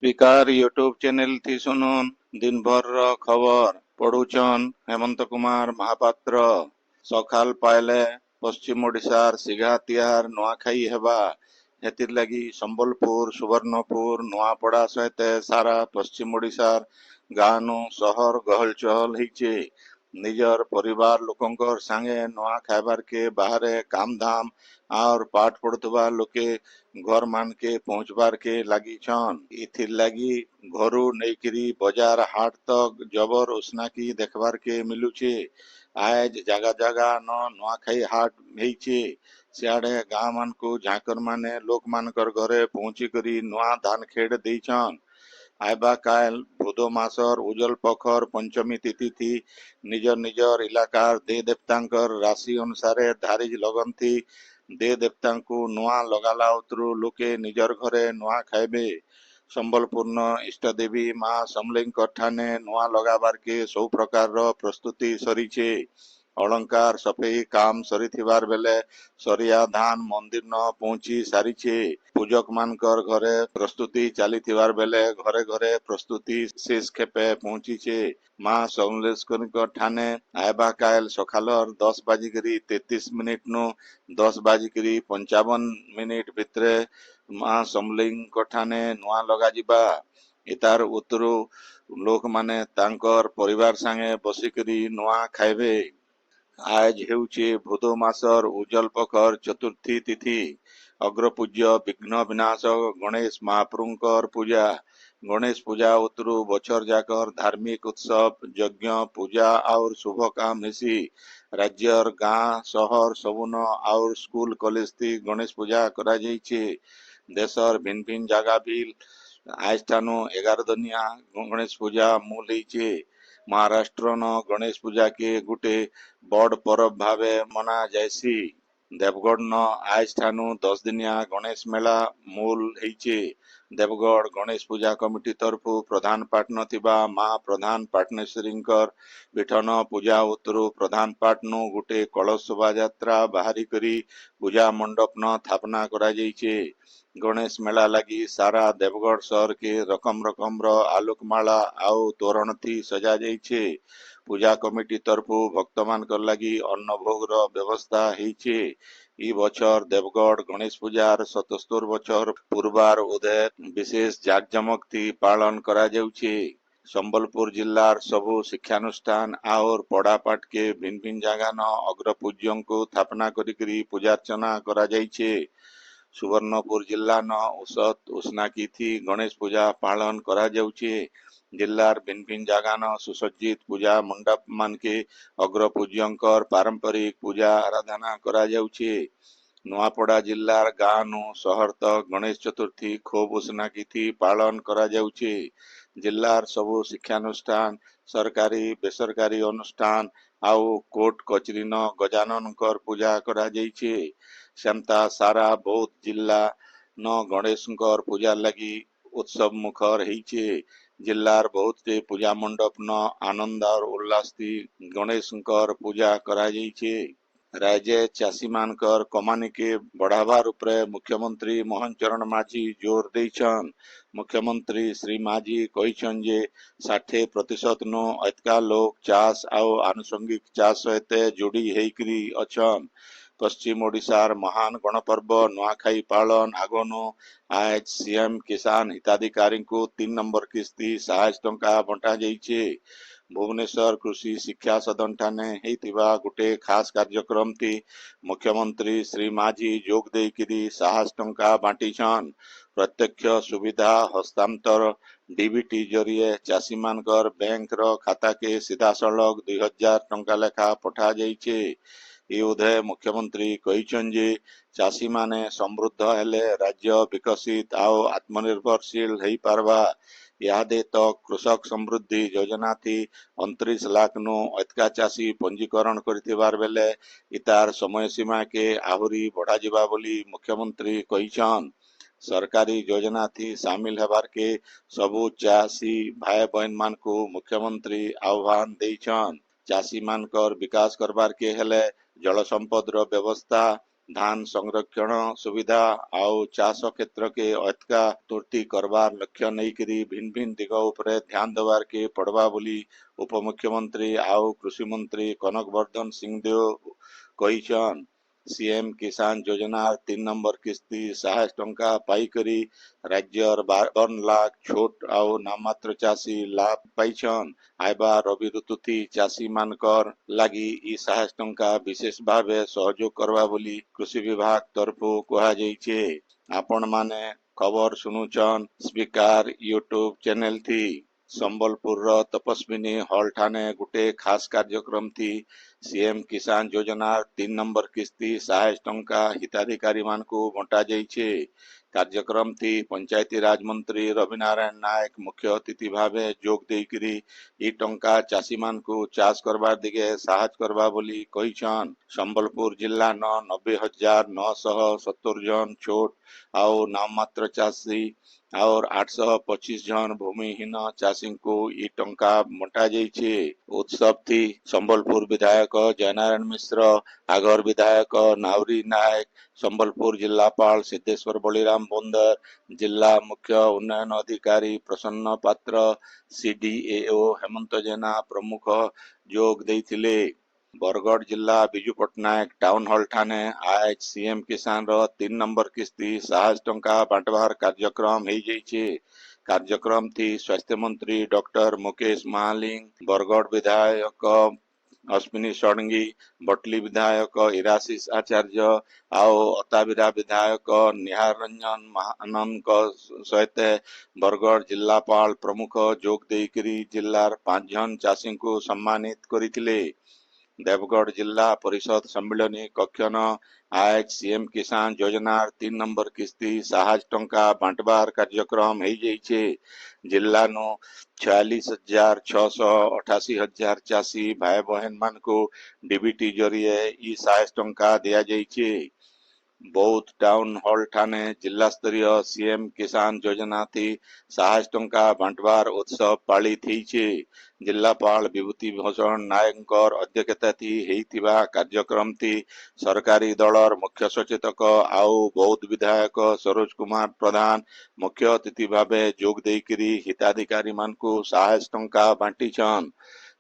Speaker YouTube channel थी सुनुन दिन भर रो खबर पढ़ुचन हेमंत कुमार महापात्र। सकाल पाइले पश्चिम ओडिशार सिघा तिहार नुआखाई हेबा हेतिर लगी संबलपुर सुवर्णपुर नुआपड़ा सहित सारा पश्चिम ओडिशार गाँव सहर गहल चहल होइचे। निजर परिवार लोकंकर संगे नुआ खाइबार के बाहरे काम धाम और पाठ पढ़ुवा लोके घर मान के पहुंचबार के लगी छन। इथिर लगी घरू नईकरी बाजार हाट तक जबर उसनाकी देखबार के मिलुचे। आज जगह जगह न नुआखाई हाट हेइचे। सियाड़े गाँ मान को झाकर माने लोक मानकर घरे पहुंची करी नुआ धान खेड़ देइछन। आइबा काल भूदो मासर उजल पखर पंचमी तिथि थी निजर निजर इलाकार दे देवतांकर राशि अनुसारे धारिज लगन थी। दे देवतांकु नुआ लगाला उतरु लोके निजर घरे नुआ खाइबे। संबलपूर्ण इष्ट देवी माँ समलेंग ठाने नुआ लगाबार के सब प्रकार प्रस्तुति सरीचे। अलंकार सफेई काम सरीथिबार बेले सरिया धान मंदिर न पहुंची सारीचे। पूजक मानकर घरे प्रस्तुति चलीथिबार बेले घरे घरे प्रस्तुति शेष खेपे पहुंचीचे। माँ समलेश्वरी ठाने आयबा काल सकालर 10:33 नु 10:55 भितरे माँ समलिंग ठाने नुआ लगा जिबा। इतार उतरु लोक माने तांकर परिवार संगे बसिकरी नुआ खाइबे। आज हेउचे भूदो मासर उजल पखर चतुर्थी तिथि। अग्रपूज्य विघ्न विनाशक गणेश महाप्रभुंकर पूजा। गणेश पूजा उतरु बछर जाकर धार्मिक उत्सव यज्ञ पूजा और शुभ काम हेसी। राज्यर गाँ सहर सबुन और स्कूल कॉलेज थी गणेश पूजा करा जाइछे। देशर भिन्न भिन्न जगह भी आज ठानु 11 दिनिया गणेश पूजा मूल हेइचे। महाराष्ट्र न गणेश पूजा के गुटे बड़ परब भावे मना जायसी। देवगढ़ न आज ठानु 10 दिनिया गणेश मेला मूल हेइचे। देवगढ़ गणेश पूजा कमिटी तरफु प्रधान पाटन थिबा माँ प्रधान पाटनेश्वरींकर विठन पूजा उतरु प्रधान पाटनु गुटे कलश शोभा यात्रा बाहरी करी पूजा मंडप न स्थापना करा जाइछे। गणेश मेला लगी सारा देवगढ़ शहर के रकम रकम आलोकमाला आउ तोरण थी सजा जाइछे। पूजा कमिटी तरफु भक्त मानकर लगी अन्न भोग व्यवस्था हेइछे। ई बछर देवगढ़ गणेश पूजार 77 बछर पूर्वार उदय विशेष जाकजमक थी पालन करा जाउछे। संबलपुर जिल्लार सबु शिक्षानुष्ठान और पढ़ापाठ के भिन्न भिन्न जगह न अग्रपूज्यों को स्थापना करी पूजार्चना करा जाइछे। सुवर्णपुर जिल्ला न उसत उसनाकी थी गणेश पूजा पालन करा जाउछे। जिल्लार भिन्न भिन्न जगह न सुसज्जित पूजा मंडप मान के अग्रपूज्यंकर पारंपरिक पूजा आराधना करा जाउछे। नुआपड़ा जिल्लार गाँ नु शहर तक गणेश चतुर्थी खूब उसनाकी थी पालन करा जाउछे। जिल्लार सबु शिक्षानुष्ठान सरकारी बेसरकारी अनुष्ठान आउ कोर्ट कचरी न गजाननकर पूजा करा जाइछे। सेमता सारा बौद्ध जिल्ला न गणेशंकर पूजा लगी उत्सव मुखर हेइछे। जिल्लार बहुत से पूजा मंडप न आनंद और उल्लास थी गणेशंकर पूजा करा जाइछे। राज्य चाषी मानकर कमानी के बढ़ावा उपरे मुख्यमंत्री मोहन चरण माझी जोर देइछन। मुख्यमंत्री श्री माझी कहिछन जे 60% नो अतका लोक चाष और आनुषंगिक चाष सहित जोड़ी हेइकरी अछन। पश्चिम ओडिशार महान गणपर्व नुआखाई पालन आगोनो आज सीएम किसान हिताधिकारी को 3 नंबर किस्ती 60 टंका बंटा जाइछे। भुवनेश्वर कृषि शिक्षा सदन ठाने हेइतिबा गुटे खास कार्यक्रम थी मुख्यमंत्री श्री माझी जोग देइकिरी 60 टंका बांटीछन। प्रत्यक्ष सुविधा हस्तांतर डीबीटी जरिए चाषी मानकर बैंक रो खाता के सीधा सड़क 2000 टंका लेखा पठा जाइछे। ए उदय मुख्यमंत्री कहिछन जे चाषी माने समृद्ध हेले राज्य विकसित आउ आत्मनिर्भरशील हेई पारबा। यादे तक कृषक समृद्धि योजना थी 29 लाख नु अतका चाषी पंजीकरण करथिबार बेले इतार समय सीमा के आहुरी बढ़ा जिबा बोली मुख्यमंत्री कहिछन। सरकारी योजना थी शामिल हेबार के सबु चाषी भाई बहन मान को मुख्यमंत्री आह्वान देइछन। चाषी मानकर विकास करबार के हेले जल संपद रो व्यवस्था धान संरक्षण सुविधा आउ चाष क्षेत्र के अधिका तुर्ती करबार लक्ष्य नहीं भिन्न भिन्न दिग उपरे ध्यान देवार के पड़वा बोली उपमुख्यमंत्री आउ कृषि मंत्री कनक वर्धन सिंहदेव कहिछन। सीएम किसान योजना 3 नंबर किस्ती 60 टंका पाइकरी राज्यर 52 लाख छोट आउ नाममात्र चाषी लाभ पाइछन। आइबा रवि ऋतुथि चाषी मानकर लागि इ 60 टंका विशेष भावे सहयोग करवा बोली कृषि विभाग तरफु कहा जाइछे। आपण माने खबर सुनुचन स्पीकर यूट्यूब चैनल थी। संबलपुर तपस्विनी हॉल ठाने गुटे खास कार्यक्रम थी। सीएम किसान योजना 3 नंबर किस्ती 60 टंका हिताधिकारी मानकु बंटा जाइछे। कार्यक्रम थी पंचायती राज मंत्री रविनारायण नायक मुख्य अतिथि भावे जोग देइकरी इ टंका चाषी मानकु चाष करबार दिगे साहाय्य करबा बोली कहिछन। संबलपुर जिल्ला न 90,970 जन छोट आउ नाममात्र चाषी और 825 जन भूमिहीन चाषी को इ टंका बंटा जाइछे। उत्सव थी संबलपुर विधायक जयनारायण मिश्र, आगर विधायक नावरी नायक, संबलपुर जिलापाल सिद्धेश्वर बलिराम बोंदर, जिला मुख्य उन्नयन अधिकारी प्रसन्न पात्र, सीडीएओ हेमंत जेना प्रमुख जोग देइथिले। बरगढ़ जिला बिजू पट्टनायक टाउन हॉल ठाने आज सीएम किसान 3 नंबर किस्ती 60 टंका बांटवार कार्यक्रम हो जाइछे। कार्यक्रम थी स्वास्थ्य मंत्री डॉक्टर मुकेश महालिंग, बरगढ़ विधायक अश्विनी षडंगी, बटली विधायक इराशीष आचार्य आओ अताबिरा विधायक निहार रंजन महानंद सहित बरगढ़ जिलापाल प्रमुख जोग देइकरी जिलार 5 जन चाषी को सम्मानित करिथिले। देवगढ़ जिला परिषद सम्मिलनी कक्ष न आज सीएम किसान योजना 3 नंबर किस्ती 60 टंका बांटवार कार्यक्रम हो जाइछे। जिला नु 46,688 चाषी भाई बहन मान को डीबीटी जरिए इ 60 टंका दिया जाइछे। बौद्ध टाउन हॉल ठाने जिला स्तरीय सीएम किसान योजना थी 60 टंका बांटवार उत्सव पालित होइछे। जिलापाल विभूति भूषण नायक अध्यक्षता थी हेइथिबा कार्यक्रम थी सरकारी दलर मुख्य सचेतक आउ बौद्ध विधायक सरोज कुमार प्रधान मुख्य अतिथि भावे जोग देइकरी हिताधिकारी मानकु 60 टंका बांटीछन।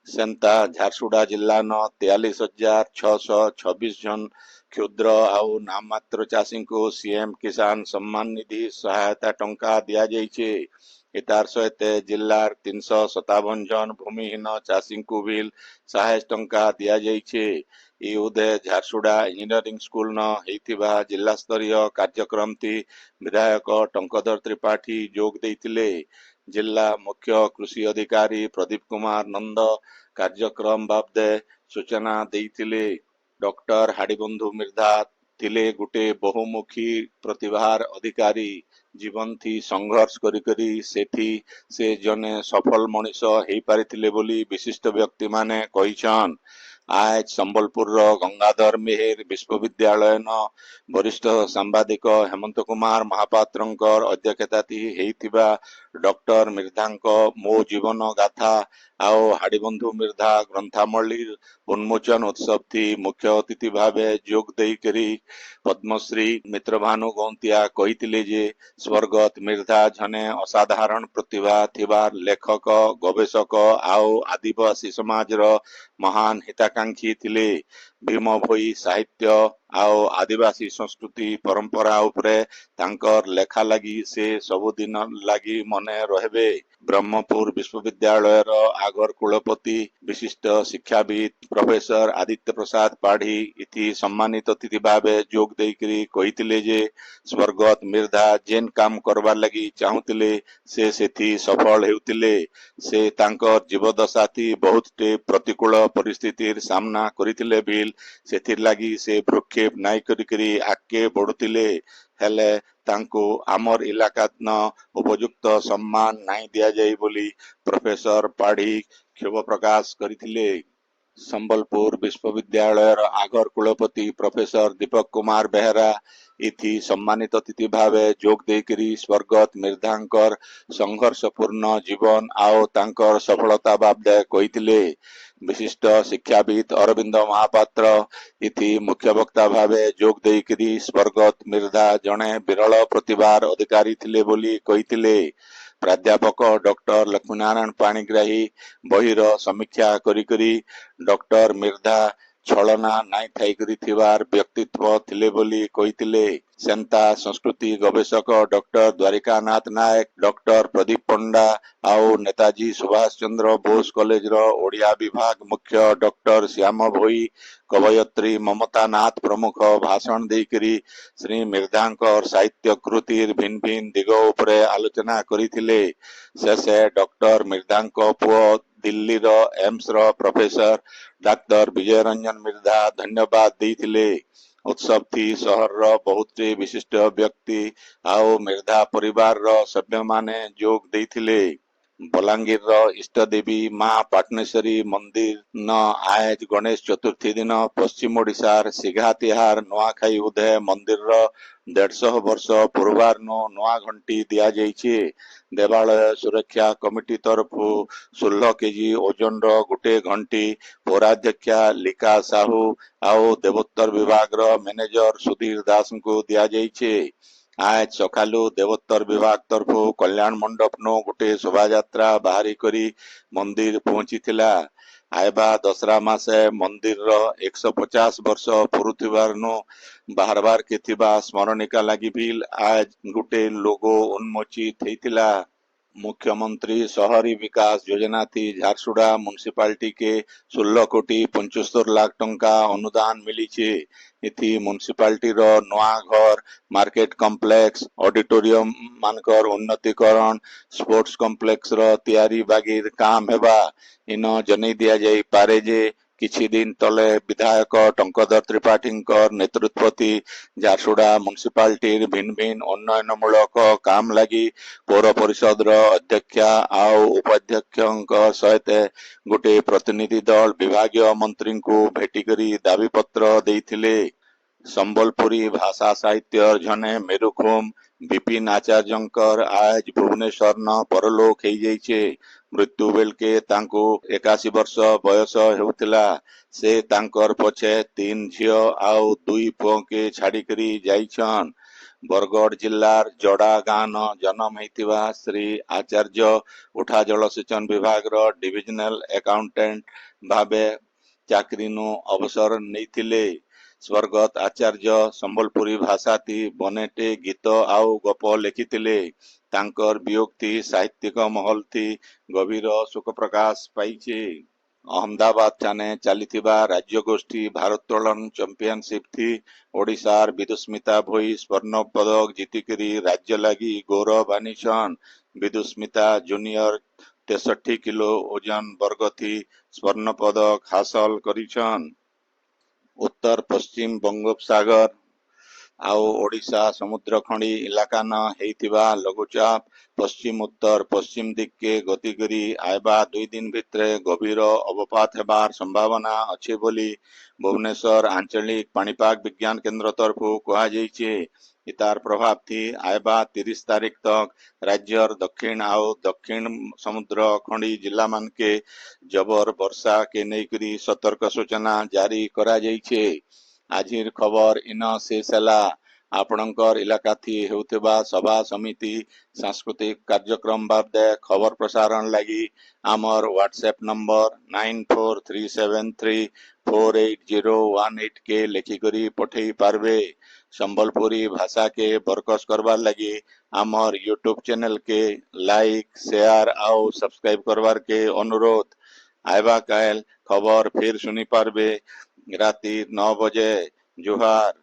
सेंता झारसुगुड़ा जिला न 43,626 जन क्षुद्र आउ नाममात्र चाषी को सीएम किसान सम्मान निधि सहायता टंका दिया जाइछे। इतार सहित जिलार 357 जन भूमिहीन चाषी को बिल 60 टंका दिया जाइछे। इ उदे झारसुगुड़ा इंजीनियरिंग स्कूल न हेइथिबा जिला स्तरीय कार्यक्रम थी विधायक टंकधर त्रिपाठी जोग देइथिले। जिला मुख्य कृषि अधिकारी प्रदीप कुमार नंद कार्यक्रम बाबदे सूचना देइथिले। डॉक्टर हाड़ीबंधु मिर्धा थिले गुटे बहुमुखी प्रतिभार अधिकारी। जीवन थी संघर्ष करी सेठी से जने सफल मनीष हेई पारिथिले बोली विशिष्ट व्यक्ति माने कहिछन। आज संबलपुर गंगाधर मेहेर विश्वविद्यालय न वरिष्ठ सांबादिक हेमंत कुमार महापात्रंकर अध्यक्षता थी हेइथिबा डॉक्टर मिर्धांक मो जीवन गाथा आओ हाड़ीबंधु मिर्धा ग्रंथावली उन्मोचन उत्सव थी मुख्य अतिथि भावे जोग देइकरी पद्मश्री मित्रभानु गौंतिया कहिथिले जे स्वर्गत मिर्धा जने असाधारण प्रतिभा थिबार लेखक गवेषक आओ आदिवासी समाज रो महान हिताकांक्षी थिले। भीम भोई साहित्य आओ आदिवासी संस्कृति परंपरा उपरे तांकर लेखा लगी से सबुदिन लगी मने रहबे। ब्रह्मपुर विश्वविद्यालय आगर कुलपति विशिष्ट शिक्षाविद प्रोफेसर आदित्य प्रसाद पाढ़ी इति सम्मानित अतिथि भावे जोग देइकरी कहिथिले जे स्वर्गत मिर्धा जेन काम करबार लगी चाहुतिले से सेथि सफल हेउतिले। से तांकर जीवदशा थी बहुत टे प्रतिकूल परिस्थितिर सामना करिथिले बिल सेथिर लागी से भ्रुक्षेप नाई करिकरी आगे बढ़ुतिले हेले तांको आमर इलाका न उपयुक्त सम्मान नाई दिया जाई बोली प्रोफेसर पाढ़ी क्षोभ प्रकाश करिथिले। ସମ୍ବଲପୁର ବିଶ୍ୱବିଦ୍ୟାଳୟର ଆଗର କୁଳପତି ପ୍ରଫେସର ଦୀପକ କୁମାର ବେହେରା ଇଥି ସମ୍ମାନିତ ଅତିଥି ଭାବେ ଯୋଗ ଦେଇକରି ସ୍ୱର୍ଗତ ମିର୍ଦ୍ଧାଙ୍କର ସଂଘର୍ଷପୂର୍ଣ୍ଣ ଜୀବନ ଆଉ ତାଙ୍କର ସଫଳତା ବାବଦେ କହିଥିଲେ। ବିଶିଷ୍ଟ ଶିକ୍ଷାବିତ ଅରବିନ୍ଦ ମହାପାତ୍ର ଇଥି ମୁଖ୍ୟ ବକ୍ତା ଭାବେ ଯୋଗ ଦେଇକରି ସ୍ୱର୍ଗତ ମିର୍ଦ୍ଧା ଜଣେ ବିରଳ ପ୍ରତିଭାର ଅଧିକାରୀ ଥିଲେ ବୋଲି କହିଥିଲେ। ପ୍ରାଧ୍ୟାପକ ଡକ୍ଟର ଲକ୍ଷ୍ମୀନାରାୟଣ ପାଣିଗ୍ରାହୀ ବହିର ସମୀକ୍ଷା କରି ଡକ୍ଟର ମିର୍ଦ୍ଧା ଛଳନା ନାଇଁ ଥାଇକରି ଥିବାର ବ୍ୟକ୍ତିତ୍ୱ ଥିଲେ ବୋଲି କହିଥିଲେ। ସେନ୍ତା ସଂସ୍କୃତି ଗବେଷକ ଡକ୍ଟର ଦ୍ୱାରିକାନାଥ ନାୟକ, ଡକ୍ଟର ପ୍ରଦୀପ ପଣ୍ଡା ଆଉ ନେତାଜୀ ସୁଭାଷ ଚନ୍ଦ୍ର ବୋଷ କଲେଜର ଓଡ଼ିଆ ବିଭାଗ ମୁଖ୍ୟ ଡକ୍ଟର ଶ୍ୟାମ ଭୋଇ, କବୟତ୍ରୀ ମମତା ନାଥ ପ୍ରମୁଖ ଭାଷଣ ଦେଇକରି ଶ୍ରୀ ମିର୍ଦ୍ଧାଙ୍କର ସାହିତ୍ୟ କୃତିର ଭିନ୍ନ ଭିନ୍ନ ଦିଗ ଉପରେ ଆଲୋଚନା କରିଥିଲେ। ଶେଷେ ଡକ୍ଟର ମିର୍ଦ୍ଧାଙ୍କ ପୁଅ ଦିଲ୍ଲୀର ଏମ୍ସର ପ୍ରଫେସର ଡାକ୍ତର ବିଜୟ ରଞ୍ଜନ ମିର୍ଦ୍ଧା ଧନ୍ୟବାଦ ଦେଇଥିଲେ। ଉତ୍ସବଟି ସହରର ବହୁତଟି ବିଶିଷ୍ଟ ବ୍ୟକ୍ତି ଆଉ ମିର୍ଦ୍ଧା ପରିବାରର ସଭ୍ୟମାନେ ଯୋଗ ଦେଇଥିଲେ। ବଲାଙ୍ଗୀରର ଇଷ୍ଟଦେବୀ ମା ପାଟଣେଶ୍ୱରୀ ମନ୍ଦିର ନ ଆଜ ଗଣେଶ ଚତୁର୍ଥୀ ଦିନ ପଶ୍ଚିମ ଓଡ଼ିଶାର ସିଘା ତିହାର ନୂଆଖାଇ ଉଦୟ ମନ୍ଦିରର 150 ବର୍ଷ ପୂର୍ବାର୍ନୁ ନୂଆ ଘଣ୍ଟି ଦିଆଯାଇଛି। ଦେବାଳୟ ସୁରକ୍ଷା କମିଟି ତରଫରୁ 16 କେଜି ଓଜନର ଗୋଟେ ଘଣ୍ଟି ପୌରାଧ୍ୟକ୍ଷା ଲିକା ସାହୁ ଆଉ ଦେବୋତ୍ତର ବିଭାଗର ମ୍ୟାନେଜର ସୁଧୀର ଦାସଙ୍କୁ ଦିଆଯାଇଛି। ଆଜ ସକାଳୁ ଦେବୋତ୍ତର ବିଭାଗ ତରଫରୁ କଲ୍ୟାଣ ମଣ୍ଡପନୁ ଗୋଟେ ଶୋଭାଯାତ୍ରା ବାହାରି କରି ମନ୍ଦିର ପହଞ୍ଚିଥିଲା। ଆଇବା ଦଶରା ମାସେ ମନ୍ଦିରର 150 ବର୍ଷ ପୁରୁଥିବାର୍ନୁ ବାହାରବାର କେ ଥିବା ସ୍ମରଣିକା ଲାଗି ବି ଆଜ ଗୋଟେ ଲୋଗୋ ଉନ୍ମୋଚିତ ହେଇଥିଲା। मुख्यमंत्री शहरी विकास योजना थी झारसुड़ा म्युनिसिपालिटी के 16 कोटी 75 लाख टंका अनुदान मिली छे। इथि म्युनिसिपालिटी रो नवा घर, मार्केट कॉम्प्लेक्स, ऑडिटोरियम मानकर उन्नतीकरण, स्पोर्ट्स कॉम्प्लेक्स रो तैयारी बागीर काम हेबा। इन जनै दिया जाई पारे जे किछि दिन तले विधायक टंकधर त्रिपाठी नेतृत्वती झारसुड़ा म्युनिसिपालिटी भिन्न भिन्न उन्नयनमूलक काम लगी पौर परिषद अध्यक्षा आउ उपाध्यक्ष सहित गोटे प्रतिनिधि दल विभागीय मंत्री को भेटिकरी दाबी पत्र देइथिले। संबलपुरी भाषा साहित्य जने मेरुखुम विपिन आचार्यंकर आज भुवनेश्वर न परलोक हो जाइछे। मृत्यु बेल के तांको 81 वर्ष बयस हेउथिला। से तांकर पछे 3 झियो आउ 2 पुओ के छाड़िकरी जाइछन। बरगढ़ जिल्लार जड़ा गान जन्म होइतिबा श्री आचार्य उठा जलसेचन विभाग रो डिविजनल अकाउंटेंट भावे चाकरी नु अवसर नैथिले। स्वर्गत आचार्य संबलपुरी भाषा ती बनेटे गीत आउ गप लिखिथिले। तांकर वियोग थी साहित्यिक महल थी गभीर शोक प्रकाश पाइछे। अहमदाबाद ठाने चलीथिबा राज्यगोष्ठी भारोत्तोलन चैंपियनशिप थी ओडिशार विदुस्मिता भोई स्वर्ण पदक जीतिकरी राज्य लगी गौरव आनीछन। विदुस्मिता जूनियर 63 किलो ओजन वर्ग थी स्वर्ण पदक हासिल करिछन। उत्तर पश्चिम बंगोपसागर आउ ओडिशा समुद्र खंडी इलाका न हेइतिबा लघुचाप पश्चिम उत्तर पश्चिम दिख के गति करी आयबा 2 दिन भितरे गभीर अवपात हेबार संभावना अच्छे बोली भुवनेश्वर आंचलिक पाणीपाग विज्ञान केंद्र तरफु कहा जाइछे। इतार प्रभाव थी आयबा 30 तारीख तक राज्यर दक्षिण आउ दक्षिण समुद्र खंडी जिला मान के जबर वर्षा के नेकरी सतर्क सूचना जारी करा जाइछे। आजिर खबर इन शेष है। आपणकर इलाका थी हेउथिबा सभा समिति सांस्कृतिक कार्यक्रम बाबदे खबर प्रसारण लगी आमर व्हाट्सएप नंबर 9437348018 के लिखिकरी पठेई पारबे। संबलपुरी भाषा के बरकस करबार लगी आमर यूट्यूब चैनल के लाइक शेयर आउ सब्सक्राइब करबार के अनुरोध। आयबा काल खबर फिर सुनी पारबे राति 9 बजे। जोहार।